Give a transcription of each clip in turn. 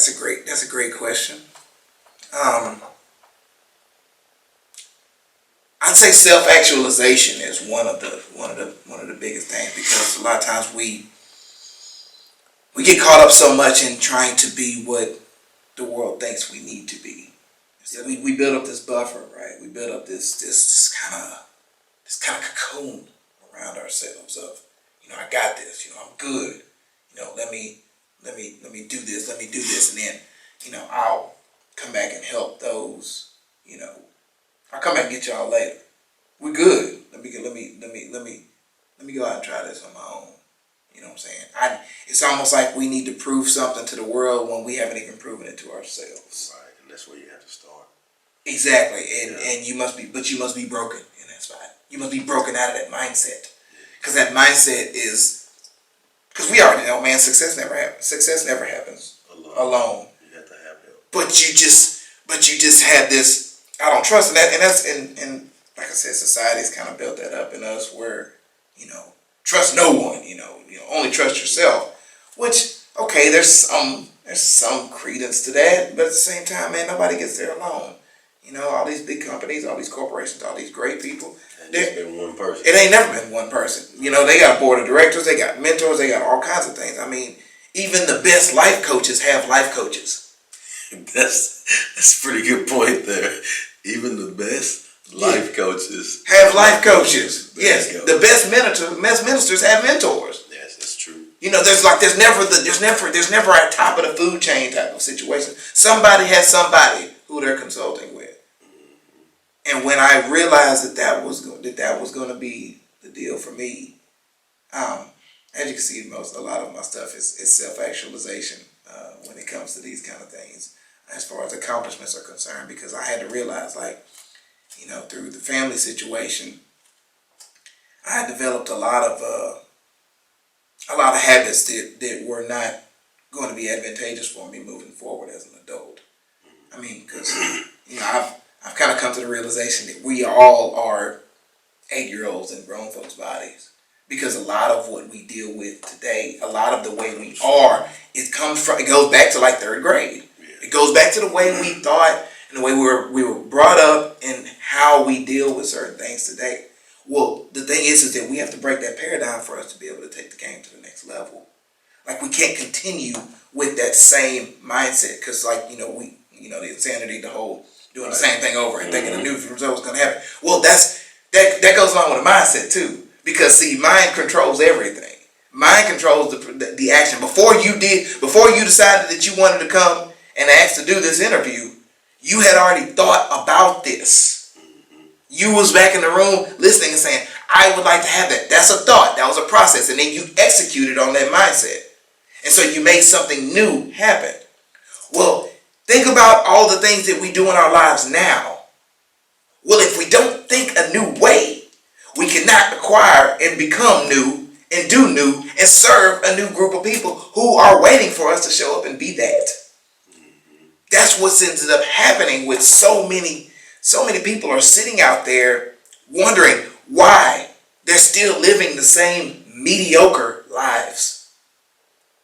That's a great question. I'd say self-actualization is one of the biggest things, because a lot of times we get caught up so much in trying to be what the world thinks we need to be. So we build up this buffer, right? We build up this kind of cocoon around ourselves of, I got this, I'm good, let me do this, and then, I'll come back and help those, I'll come back and get y'all later. We're good. Let me go out and try this on my own. You know what I'm saying? It's almost like we need to prove something to the world when we haven't even proven it to ourselves. Right, and that's where you have to start. Exactly, and you must be broken in that spot. You must be broken out of that mindset, because that mindset is, because we already know, man, success never happens alone. You have to have help. But you just have this, I don't trust, and like I said, society's kind of built that up in us where, trust no one, only trust yourself, which, okay, there's some credence to that, but at the same time, man, nobody gets there alone. All these big companies, all these corporations, all these great people. It's been one person. It ain't never been one person. They got a board of directors, they got mentors, they got all kinds of things. I mean, even the best life coaches have life coaches. That's a pretty good point there. Even the best life coaches have life coaches. Yes, the best ministers have mentors. Yes, that's true. There's never a top of the food chain type of situation. Somebody has somebody who they're consulting with. And when I realized that was going to be the deal for me, as you can see, a lot of my stuff is self-actualization when it comes to these kind of things, as far as accomplishments are concerned, because I had to realize, through the family situation, I had developed a lot of habits that were not going to be advantageous for me moving forward as an adult. I mean, because I've kind of come to the realization that we all are 8-year-olds in grown folks' bodies, because a lot of what we deal with today, a lot of the way we are, it goes back to like 3rd grade. Yeah. It goes back to the way we thought and the way we were brought up and how we deal with certain things today. Well, the thing is that we have to break that paradigm for us to be able to take the game to the next level. Like, we can't continue with that same mindset, because the insanity, the whole doing the same thing over and thinking a new result was going to happen. Well, that goes along with a mindset too, because see, mind controls everything. Mind controls the action. Before you decided that you wanted to come and ask to do this interview, you had already thought about this. You was back in the room listening and saying, I would like to have that. That's a thought. That was a process. And then you executed on that mindset. And so you made something new happen. Well, think about all the things that we do in our lives now. Well, if we don't think a new way, we cannot acquire and become new and do new and serve a new group of people who are waiting for us to show up and be that. That's what's ended up happening with so many people are sitting out there wondering why they're still living the same mediocre lives.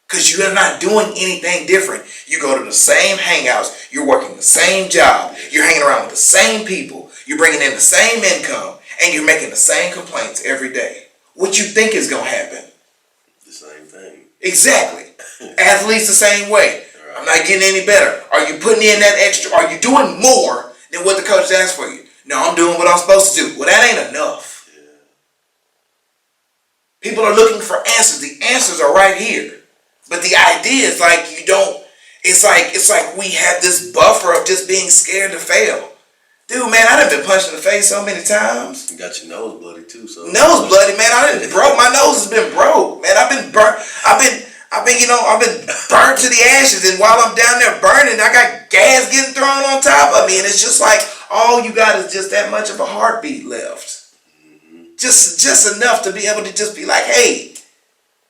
Because you are not doing anything different. You go to the same hangouts, you're working the same job, you're hanging around with the same people, you're bringing in the same income, and you're making the same complaints every day. What you think is going to happen? The same thing. Exactly. Athletes the same way. I'm not getting any better. Are you putting in that extra? Are you doing more than what the coach asked for you? No, I'm doing what I'm supposed to do. Well, that ain't enough. Yeah. People are looking for answers. The answers are right here. But the idea is like you don't, it's like we have this buffer of just being scared to fail. Dude, man, I done been punched in the face so many times. You got your nose bloody too, so. Nose bloody, man. I done broke. My nose has been broke, man. I've been burnt. I've been burnt to the ashes, and while I'm down there burning, I got gas getting thrown on top of me, and it's just like all you got is just that much of a heartbeat left. Mm-hmm. Just enough to be able to just be like, hey,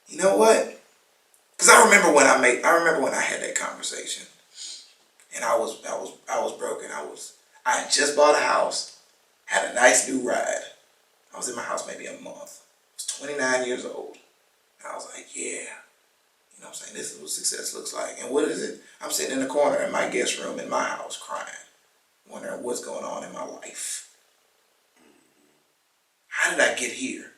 you know what? Because I remember when I had that conversation, and I was broken. I had just bought a house, had a nice new ride. I was in my house maybe a month. I was 29 years old. And I was like, yeah, saying, this is what success looks like. And what is it? I'm sitting in the corner in my guest room in my house crying, wondering what's going on in my life. How did I get here?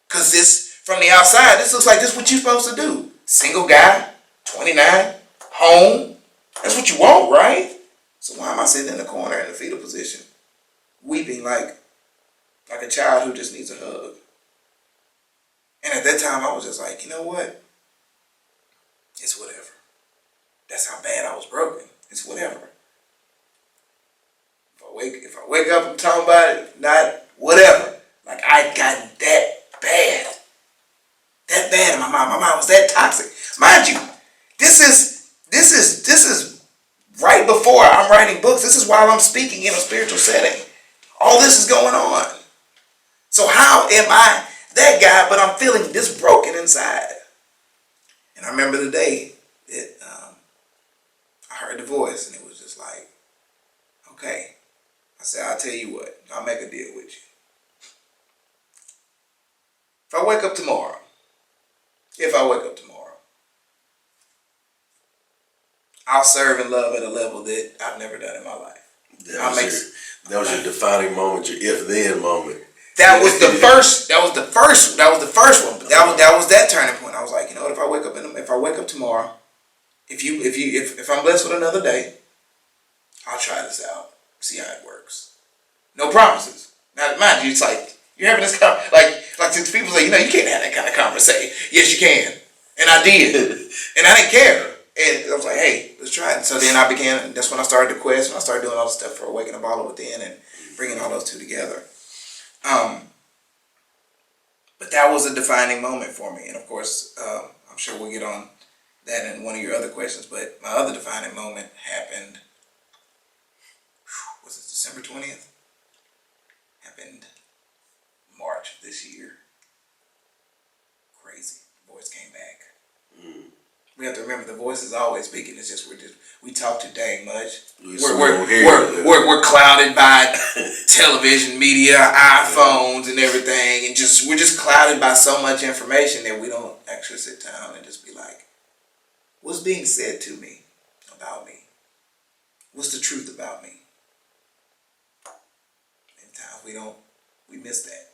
Because this, from the outside, this looks like this is what you're supposed to do. Single guy, 29, home. That's what you want, right? So why am I sitting in the corner in the fetal position, weeping like a child who just needs a hug? And at that time, I was just like, you know what? It's whatever. That's how bad I was broken. It's whatever. If I wake up and talk about it, not whatever. Like I gotten that bad. That bad in my mind. My mind was that toxic. Mind you, this is right before I'm writing books. This is while I'm speaking in a spiritual setting. All this is going on. So how am I that guy, but I'm feeling this broken inside? And I remember the day that I heard the voice, and it was just like, okay. I said, I'll tell you what, I'll make a deal with you. If I wake up tomorrow, I'll serve and love at a level that I've never done in my life. That was your defining moment, your if-then moment. That was the first one. That was that turning point. I was like, you know what? If I wake up tomorrow, if I'm blessed with another day, I'll try this out, see how it works. No promises. Now, mind you, it's like you're having this like since people say, you can't have that kind of conversation. Yes, you can, and I did, and I didn't care. And I was like, hey, let's try it. And so then that's when I started the quest, and I started doing all the stuff for Awaken the Baller Within and bringing all those two together. But that was a defining moment for me. And of course, I'm sure we'll get on that in one of your other questions, but my other defining moment happened, was it December 20th? Happened March of this year. Crazy. The voice came back. We have to remember the voice is always speaking. It's just we talk too dang much. We're clouded by television, media, iPhones, and everything, and we're just clouded by so much information that we don't actually sit down and just be like, what's being said to me about me? What's the truth about me? Many times we miss that.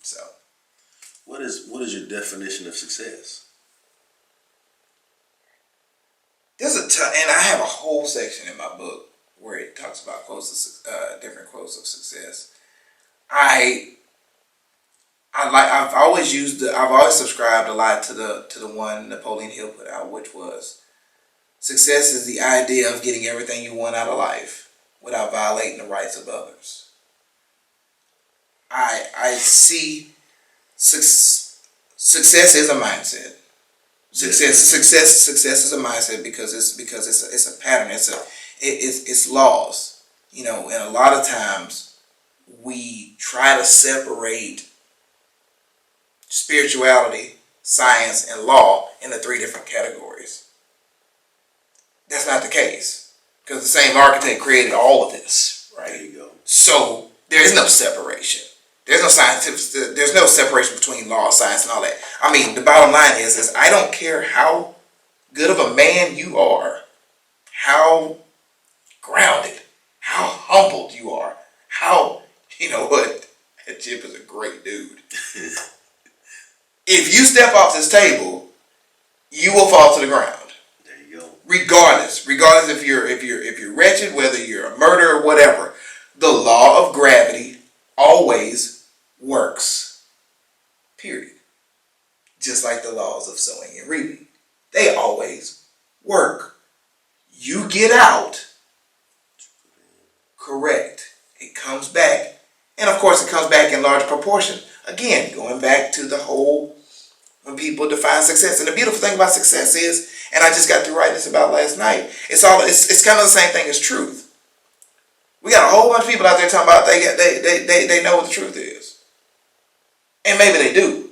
So, what is your definition of success? And I have a whole section in my book where it talks about different quotes of success. I've always subscribed a lot to the one Napoleon Hill put out, which was, success is the idea of getting everything you want out of life without violating the rights of others. I see success is a mindset. Success is a mindset because it's a pattern. It's laws, and a lot of times we try to separate spirituality, science, and law into three different categories. That's not the case, because the same architect created all of this, right? There you go. So there is no separation. There's no separation between law, science, and all that. I mean, the bottom line is I don't care how good of a man you are, how grounded, how humbled you are, that Chip is a great dude. If you step off this table, you will fall to the ground. There you go. Regardless if you're wretched, whether you're a murderer, whatever, the law of gravity always works, period. Just like the laws of sowing and reaping. They always work. You get out, correct. It comes back. And of course it comes back in large proportion. Again, going back to the whole, when people define success. And the beautiful thing about success is, and I just got through writing this about last night, it's kind of the same thing as truth. We got a whole bunch of people out there talking about they know what the truth is. And maybe they do.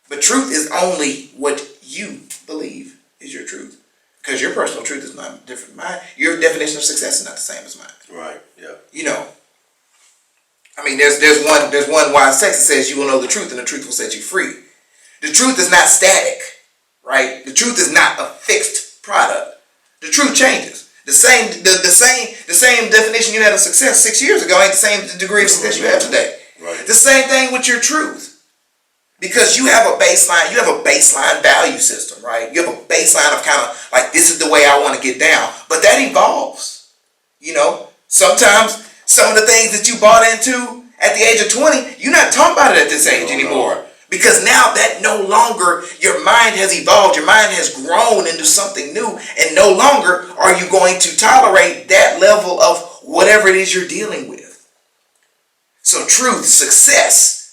But truth is only what you believe is your truth. Because your personal truth is not different than mine. Your definition of success is not the same as mine. Right, yeah. I mean, there's one wise text that says you will know the truth and the truth will set you free. The truth is not static, right? The truth is not a fixed product. The truth changes. The same definition you had of success 6 years ago ain't the same degree of success you have today. Right. The same thing with your truth. Because you have a baseline value system, right? You have a baseline of kind of like, this is the way I want to get down. But that evolves. You know, sometimes some of the things that you bought into at the age of 20, you're not talking about it at this age anymore. Because now that no longer, your mind has evolved, your mind has grown into something new, and no longer are you going to tolerate that level of whatever it is you're dealing with. So truth, success,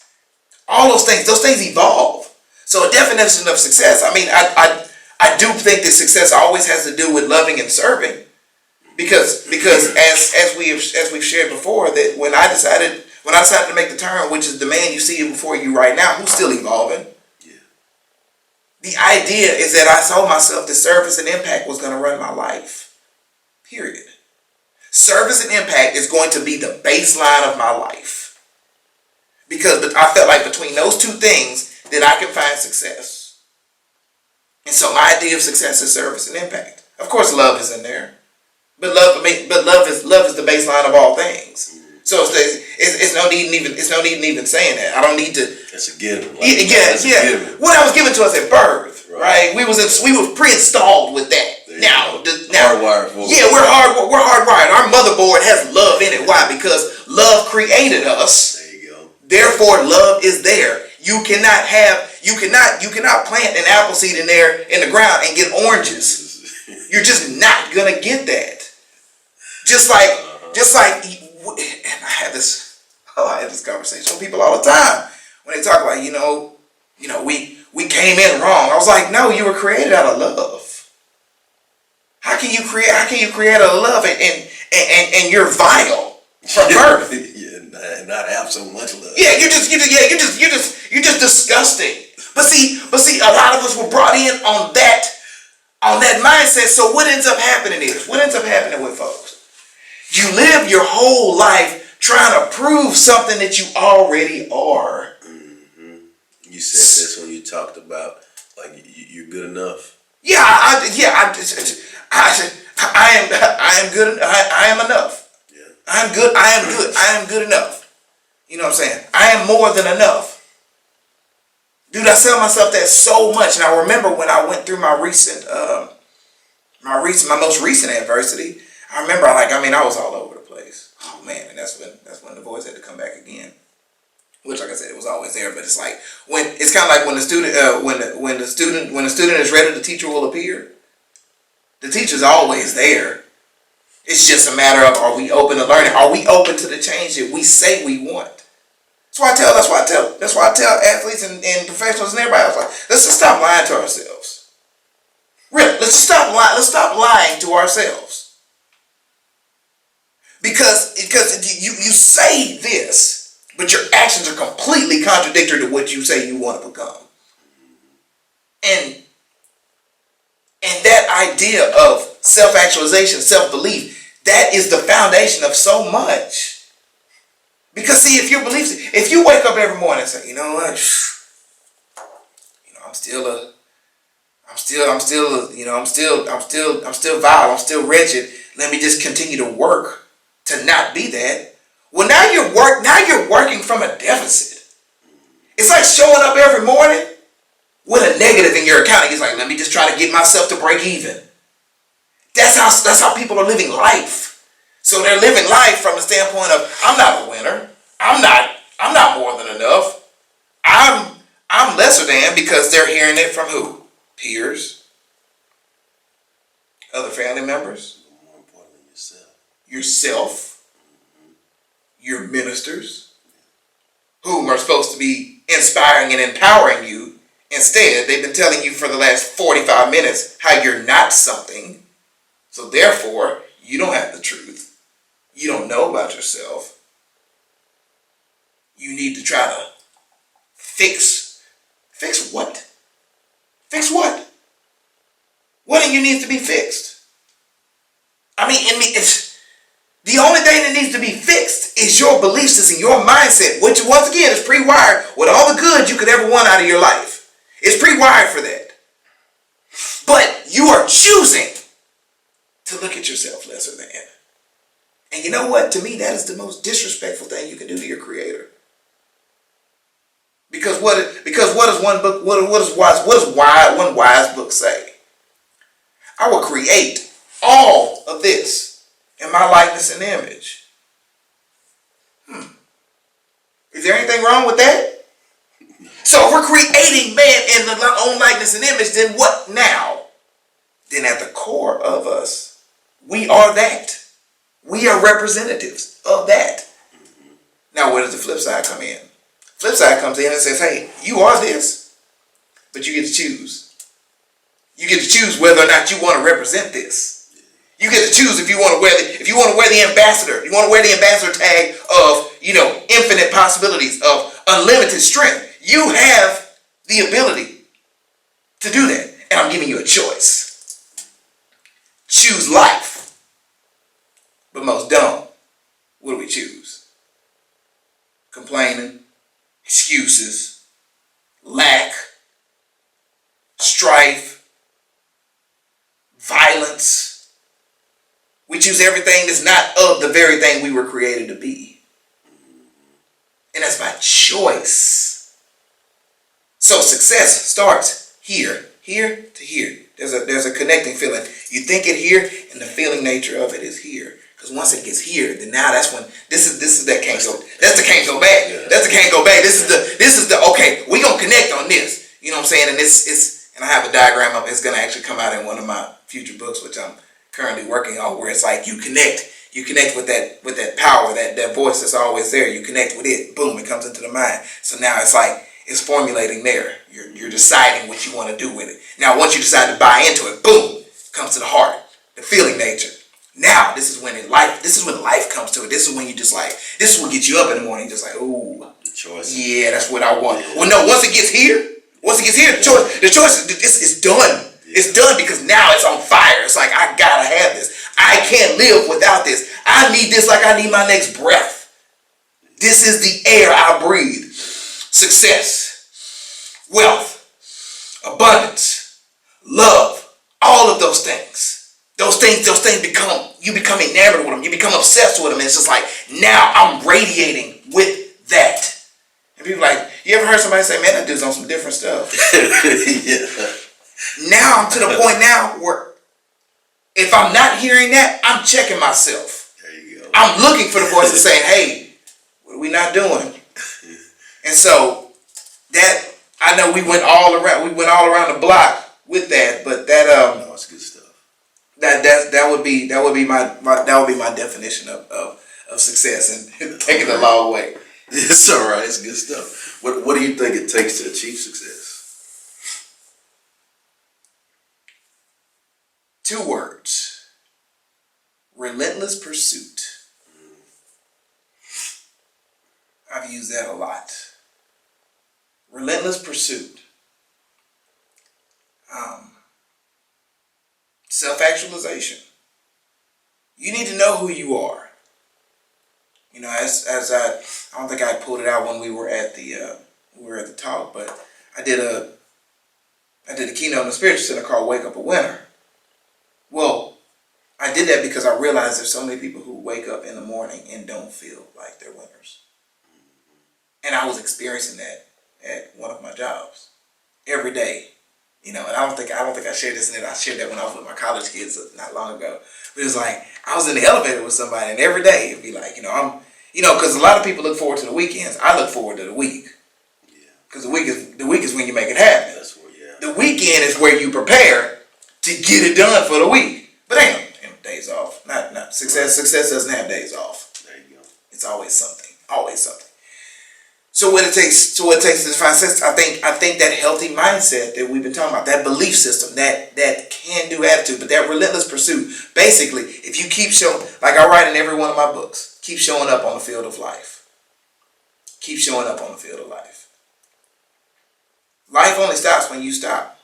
all those things evolve. So a definition of success, I mean, I do think that success always has to do with loving and serving. Because as we've shared before, that when I decided to make the turn, which is the man you see before you right now, who's still evolving. Yeah. The idea is that I told myself that service and impact was going to run my life. Period. Service and impact is going to be the baseline of my life. Because I felt like between those two things that I can find success. And so my idea of success is service and impact. Of course, love is in there. But love is the baseline of all things. So it's no need in even saying that. I don't need to. That's a given. Yeah. What I was given to us at birth, right? We were pre-installed with that. Now, hardwired for. Yeah, we're hardwired. Our motherboard has love in it. Why? Because love created us. There you go. Therefore, love is there. You cannot plant an apple seed in there in the ground and get oranges. You're just not gonna get that. Just like, and I have this conversation with people all the time when they talk about, we came in wrong. I was like, no, you were created out of love. How can you create out of love and you're vile from birth? Yeah, not have so much love. Yeah, you're just disgusting. But see, a lot of us were brought in on that mindset. So what ends up happening with folks? You live your whole life trying to prove something that you already are. Mm-hmm. You said this when you talked about like you're good enough. Yeah, I am good. I am enough. Yeah. I am good. I am good enough. You know what I'm saying? I am more than enough. Dude, I tell myself that so much, and I remember when I went through my most recent adversity. I remember, I was all over the place. Oh man, and that's when the voice had to come back again. Which, like I said, it was always there, but it's like it's kind of like when the student is ready, the teacher will appear. The teacher's always there. It's just a matter of, are we open to learning? Are we open to the change that we say we want? That's why I tell athletes and professionals and everybody else, like, let's just stop lying to ourselves. Really, let's stop lying to ourselves. Because you say this, but your actions are completely contradictory to what you say you want to become. And that idea of self-actualization, self-belief, that is the foundation of so much. Because see, if you wake up every morning and say, you know what, I'm still vile, I'm still wretched. Let me just continue to work to not be that. Well, now you're working from a deficit. It's like showing up every morning with a negative in your account. It's like, let me just try to get myself to break even. That's how people are living life. So they're living life from the standpoint of, I'm not a winner. I'm not more than enough. I'm lesser than, because they're hearing it from who? Peers, other family members, more importantly, yourself, your ministers, who are supposed to be inspiring and empowering you. Instead, they've been telling you for the last 45 minutes how you're not something. So therefore, you don't have the truth. You don't know about yourself. You need to try to fix what? Fix what? What in you needs to be fixed? It's the only thing that needs to be fixed is your belief system, your mindset, which once again is pre-wired with all the good you could ever want out of your life. It's pre-wired for that. You are choosing to look at yourself lesser than. And you know what? To me, that is the most disrespectful thing you can do to your creator. Because what does one book, what does one wise book say? I will create all of this in my likeness and image. Is there anything wrong with that? So if we're creating man in our own likeness and image, then what now? Then at the core of us, we are that. We are representatives of that. Now where does the flip side come in? Flip side comes in and says, hey, you are this, but you get to choose. You get to choose whether or not you want to represent this. You get to choose if you want to wear the ambassador. You want to wear the ambassador tag of, infinite possibilities, of unlimited strength. You have the ability to do that. And I'm giving you a choice. Choose life. But most don't. What do we choose? Complaining, excuses, lack, strife, violence. We choose everything that's not of the very thing we were created to be. And that's by choice. So success starts here to here. There's a connecting feeling. You think it here, and the feeling nature of it is here. Because once it gets here, then now that's when this is that can't go. That's the can't go back. Yeah. That's the can't go back. This is the okay. We gonna connect on this. You know what I'm saying? And and I have a diagram of it. It's gonna actually come out in one of my future books, which I'm currently working on, where it's like you connect with that power, that voice that's always there. You connect with it. Boom, it comes into the mind. So now it's like it's formulating there. You're deciding what you want to do with it. Now once you decide to buy into it, boom, comes to the heart, the feeling nature. Now this is when life comes to it. This is when you just like, this is what gets you up in the morning, just like, ooh, the choice. Yeah, that's what I want. Yeah. Well, no, once it gets here, the choice is done. It's done because now it's on fire. It's like, I gotta have this. I can't live without this. I need this like I need my next breath. This is the air I breathe. Success, wealth, abundance, love, all of those things. Those things you become enamored with them. You become obsessed with them. And it's just like, now I'm radiating with that. And people like, you ever heard somebody say, man, that dude's on some different stuff? Yeah. Now I'm to the point now where if I'm not hearing that, I'm checking myself. There you go. I'm looking for the voices saying, hey, what are we not doing? And so that, I know we went all around the block with that, but that no, it's good stuff. That would be my definition of success, and take it a long way. It's all right. It's good stuff. What do you think it takes to achieve success? 2 words. Relentless pursuit. I've used that a lot. Relentless pursuit. Self-actualization. You need to know who you are. As I don't think I pulled it out when we were at the talk, but I did a keynote in the Spiritual Center called Wake Up a Winner. Well, I did that because I realized there's so many people who wake up in the morning and don't feel like they're winners. And I was experiencing that at one of my jobs every day. And I don't think I shared this in it. I shared that when I was with my college kids not long ago. But it was like, I was in the elevator with somebody, and every day it'd be like, because a lot of people look forward to the weekends. I look forward to the week. Yeah. Because the week is when you make it happen. That's where, yeah. The weekend is where you prepare to get it done for the week. But ain't no days off. Not success. Success doesn't have days off. There you go. It's always something. Always something. So what it takes to define success, I think that healthy mindset that we've been talking about, that belief system, that can-do attitude, but that relentless pursuit. Basically, if you keep showing, like I write in every one of my books, keep showing up on the field of life. Keep showing up on the field of life. Life only stops when you stop.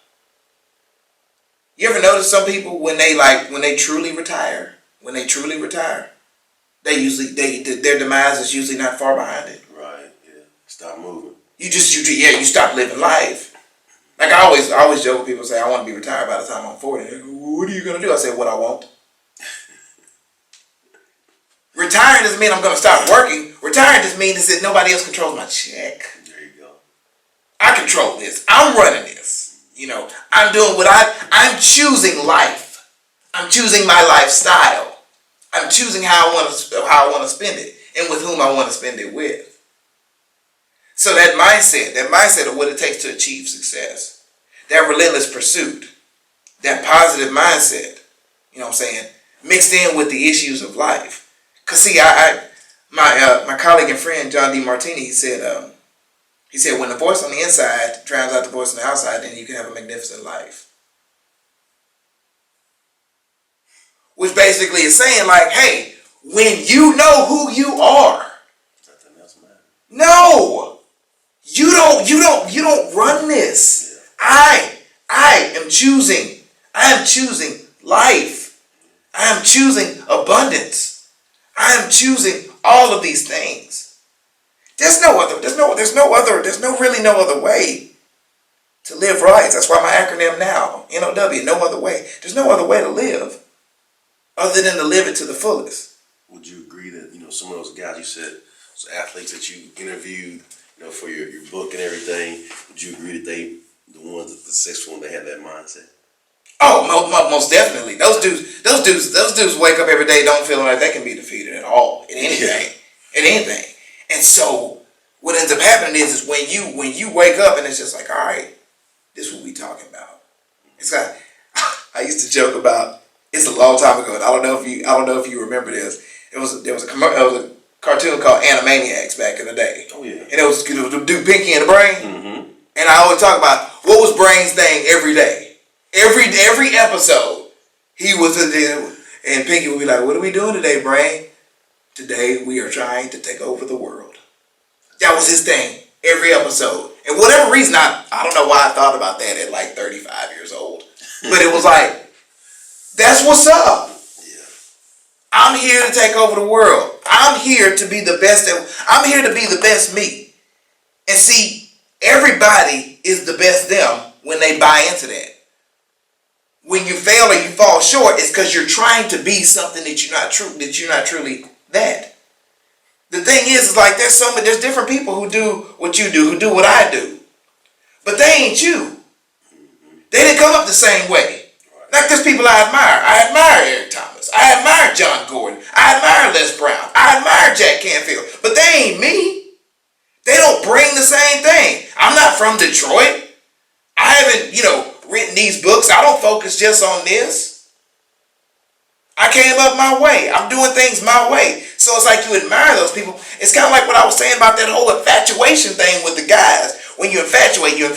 You ever notice some people when they truly retire, their demise is usually not far behind it. Right. Yeah. Stop moving. You stop living life. Like I always joke with people, say I want to be retired by the time I'm 40. They go, what are you gonna do? I say what I want. Retiring doesn't mean I'm gonna stop working. Retiring just means that nobody else controls my check. There you go. I control this. I'm running this. You know, I'm doing what I'm choosing life. I'm choosing my lifestyle. I'm choosing how I want to spend it and with whom I want to spend it with. So that mindset of what it takes to achieve success, that relentless pursuit, that positive mindset, you know what I'm saying, mixed in with the issues of life. Cause see, my colleague and friend John D. Martini, he said when the voice on the inside drowns out the voice on the outside, then you can have a magnificent life. Which basically is saying like, hey, when you know who you are, Nothing else matters. no, you don't run this. I am choosing life. I am choosing abundance. I am choosing all of these things. There's no really no other way to live right. That's why my acronym now, NOW, no other way. There's no other way to live other than to live it to the fullest. Would you agree that, some of those guys you said, those athletes that you interviewed, for your book and everything, would you agree that the ones that the successful ones, they have that mindset? Oh, most definitely. Those dudes wake up every day, don't feel like they can be defeated at all in anything, And so what ends up happening is when you wake up and it's just like, all right, this is what we talking about. It's like I used to joke about. It's a long time ago, and I don't know if you remember this. There was a cartoon called Animaniacs back in the day. Oh yeah. And it was do Pinky and the Brain. Mm-hmm. And I always talk about what was Brain's thing every day. Every episode, he was and Pinky would be like, "What are we doing today, Brain? Today we are trying to take over the world." That was his thing every episode. And whatever reason, I don't know why I thought about that at like 35 years old, but it was like, that's what's up. Yeah. I'm here to take over the world. I'm here to be the best. I'm here to be the best me. And see, everybody is the best them when they buy into that. When you fail or you fall short, it's because you're trying to be something that you're not truly that. The thing is like there's different people who do what you do, who do what I do. But they ain't you. They didn't come up the same way. Like there's people I admire. I admire Eric Thomas. I admire John Gordon. I admire Les Brown. I admire Jack Canfield. But they ain't me. They don't bring the same thing. I'm not from Detroit. I haven't, written these books. I don't focus just on this. I came up my way. I'm doing things my way. So it's like you admire those people. It's kind of like what I was saying about that whole infatuation thing with the guys. When you infatuate, you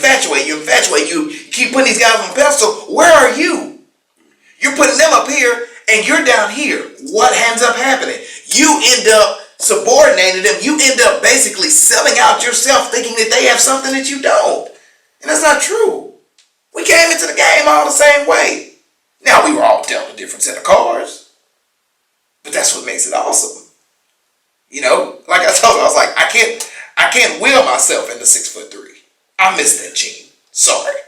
keep putting these guys on the pedestal. Where are you? You're putting them up here and you're down here. What ends up happening? You end up subordinating them. You end up basically selling out yourself thinking that they have something that you don't. And that's not true. We came into the game all the same way. Now, we were all dealt a different set of cards. But that's what makes it awesome. Like I told you, I was like, I can't will myself into 6'3". I missed that gene. Sorry.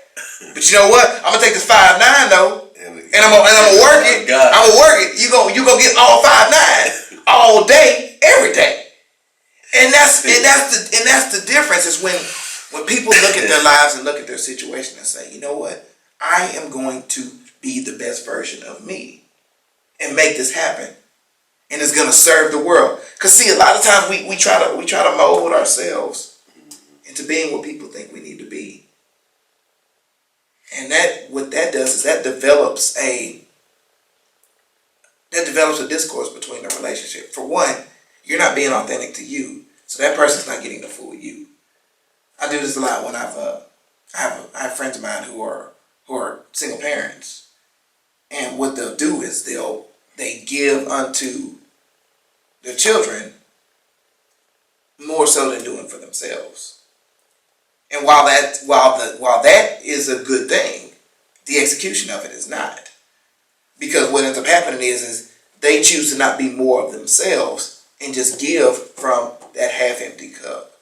But you know what? I'm gonna take this 5'9" though. And I'm gonna work it. I'm gonna work it. You gonna get all 5'9" all day, every day. And that's the difference is when people look at their lives and look at their situation and say, you know what? I am going to be the best version of me and make this happen. And it's gonna serve the world. Cause see, a lot of times we try to mold ourselves into being what people think we need to be. And what that does is that develops a discourse between the relationship. For one, you're not being authentic to you, so that person's not getting to fool you. I do this a lot when I have friends of mine who are single parents, and what they'll do is they give unto their children more so than doing for themselves. And while that is a good thing, the execution of it is not. Because what ends up happening is they choose to not be more of themselves and just give from that half-empty cup.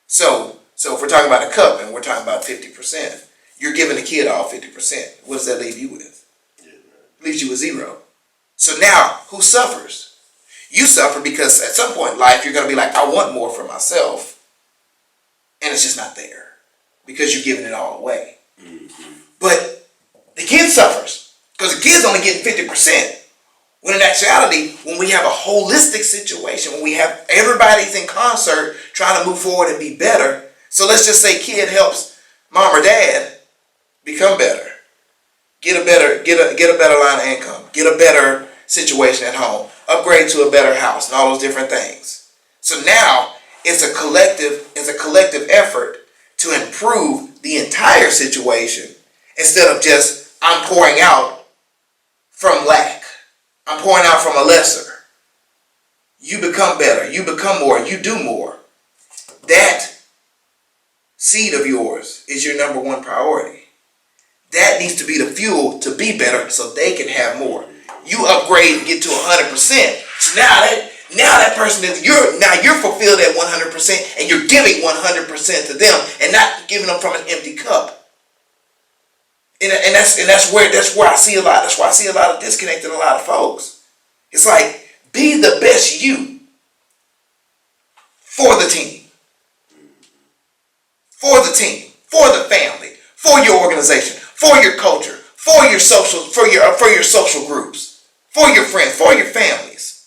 So if we're talking about a cup and we're talking about 50%, you're giving the kid all 50%. What does that leave you with? Leaves you with zero. So now, who suffers? You suffer because at some point in life, you're going to be like, I want more for myself. And it's just not there because you're giving it all away. But the kid suffers because the kid's only getting 50%. When in actuality, when we have a holistic situation, when we have everybody's in concert trying to move forward and be better. So let's just say kid helps mom or dad become better. Get a better line of income. Get a better situation at home. Upgrade to a better house and all those different things. So now it's a collective effort to improve the entire situation instead of just I'm pouring out from lack. I'm pouring out from a lesser. You become better. You become more. You do more. That seed of yours is your number one priority. That needs to be the fuel to be better so they can have more. You upgrade and get to 100%. So now that person is you're fulfilled at 100% and you're giving 100% to them and not giving them from an empty cup. And that's where I see a lot. That's why I see a lot of disconnect in a lot of folks. It's like be the best you for the team, for the family, for your organization, for your culture, for your social groups, for your friends, for your families.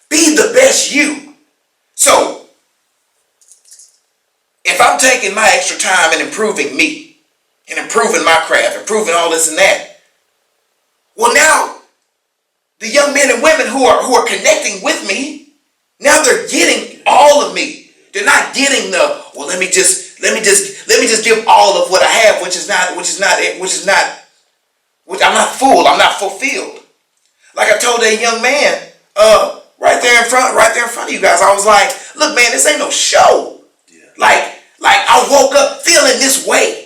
Be the best you. So if I'm taking my extra time and improving me, and improving my craft, improving all this and that. Well, now the young men and women who are connecting with me, now they're getting all of me. They're not getting the let me just give all of what I have, which I'm not full, I'm not fulfilled. Like I told that young man, right there in front of you guys, I was like, look, man, this ain't no show. Yeah. Like I woke up feeling this way.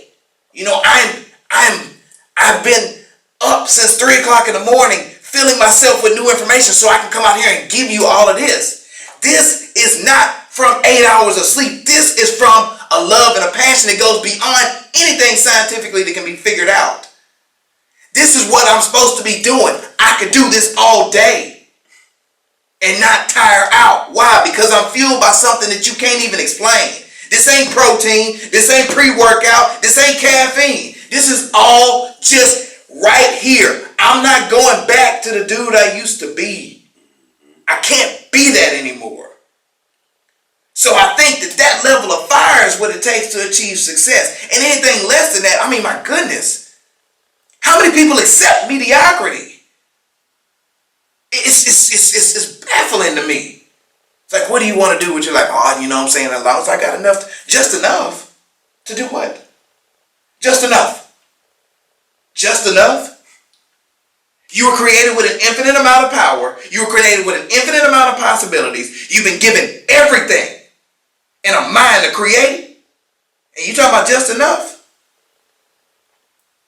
You know, I've been up since 3 o'clock in the morning, filling myself with new information so I can come out here and give you all of this. This is not from 8 hours of sleep. This is from a love and a passion that goes beyond anything scientifically that can be figured out. This is what I'm supposed to be doing. I could do this all day and not tire out. Why? Because I'm fueled by something that you can't even explain. This ain't protein. This ain't pre-workout. This ain't caffeine. This is all just right here. I'm not going back to the dude I used to be. I can't be that anymore. So I think that level of fire is what it takes to achieve success. And anything less than that, I mean, my goodness. How many people accept mediocrity? It's baffling to me. It's like, what do you want to do with your life? Oh, you know what I'm saying? As long as I got enough, just enough to do what? Just enough. Just enough? You were created with an infinite amount of power. You were created with an infinite amount of possibilities. You've been given everything and a mind to create. And you talking about just enough?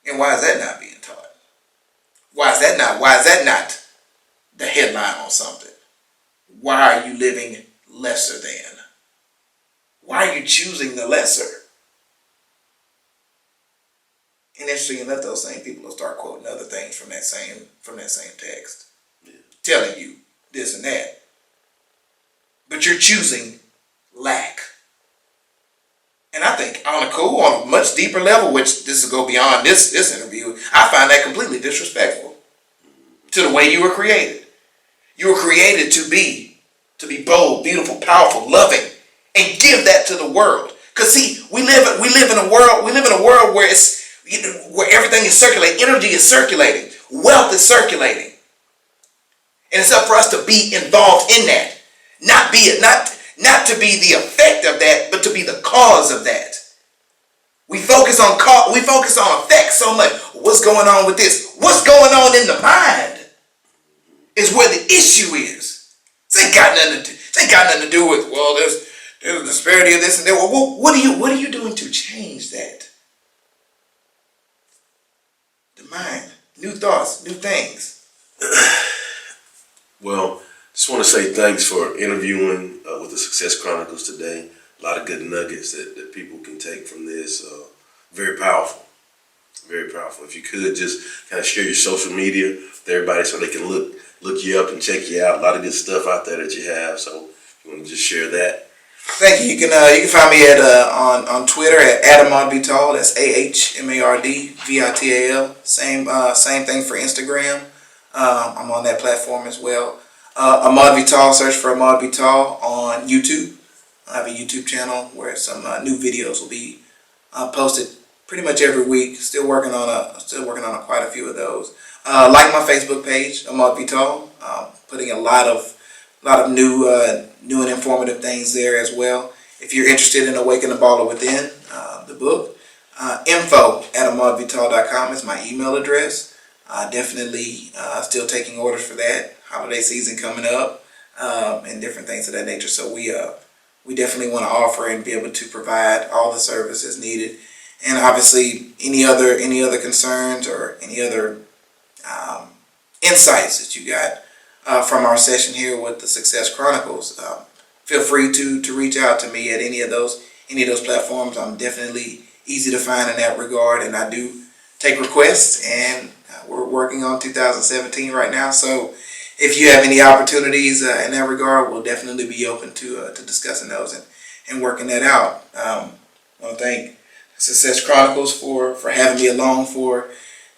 And why is that not being taught? Why is that not the headline on something? Why are you living lesser than? Why are you choosing the lesser? And interesting enough, those same people will start quoting other things from that same text, telling you this and that. But you're choosing lack. And I think on a much deeper level, which this will go beyond this interview, I find that completely disrespectful to the way you were created. You were created to be bold, beautiful, powerful, loving, and give that to the world. Because see, we live in a world where everything is circulating, energy is circulating, wealth is circulating. And it's up for us to be involved in that. Not to be the effect of that, but to be the cause of that. We focus on effect so much. What's going on with this? What's going on in the mind is where the issue is. It ain't got nothing to do with, well, there's a disparity of this and that. Well, what are you doing to change that? The mind, new thoughts, new things. Well, just want to say thanks for interviewing with the Success Chronicles today. A lot of good nuggets that people can take from this. Very powerful. Very powerful. If you could just kind of share your social media with everybody so they can look you up and check you out. A lot of good stuff out there that you have. So if you want to just share that. Thank you. You can find me at on Twitter at Ahmard Vital. That's AHMARDVITAL. Same thing for Instagram. I'm on that platform as well. Ahmard Vital. Search for Ahmard Vital on YouTube. I have a YouTube channel where some new videos will be posted pretty much every week. Still working on quite a few of those. Like my Facebook page, Ahmard Vital. Putting a lot of new and informative things there as well. If you're interested in Awaken the Baller Within, the book, info@ahmardvital.com is my email address. Definitely still taking orders for that. Holiday season coming up, and different things of that nature. So we definitely want to offer and be able to provide all the services needed. And obviously, any other concerns or any other insights that you got from our session here with the Success Chronicles, feel free to reach out to me at any of those platforms. I'm definitely easy to find in that regard, and I do take requests. And we're working on 2017 right now, so if you have any opportunities in that regard, we'll definitely be open to discussing those and working that out. I want to thank Success Chronicles for having me along for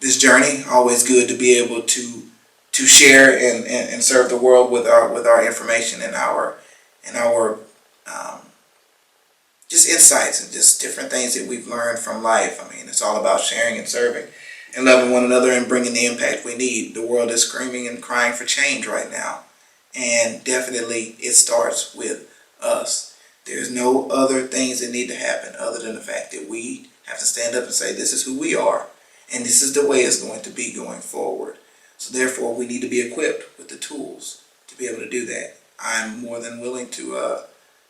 this journey. Always good to be able to share and serve the world with our information and our just insights and just different things that we've learned from life. I mean, it's all about sharing and serving and loving one another and bringing the impact we need. The world is screaming and crying for change right now, and definitely it starts with us. There's no other things that need to happen other than the fact that we have to stand up and say, this is who we are, and this is the way it's going to be going forward. So therefore, we need to be equipped with the tools to be able to do that. I'm more than willing to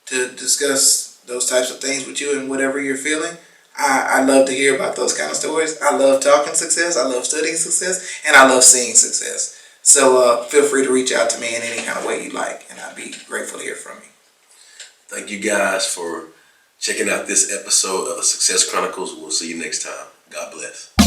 discuss those types of things with you and whatever you're feeling. I love to hear about those kind of stories. I love talking success. I love studying success, and I love seeing success. So feel free to reach out to me in any kind of way you like, and I'd be grateful to hear from you. Thank you guys for checking out this episode of the Success Chronicles. We'll see you next time. God bless.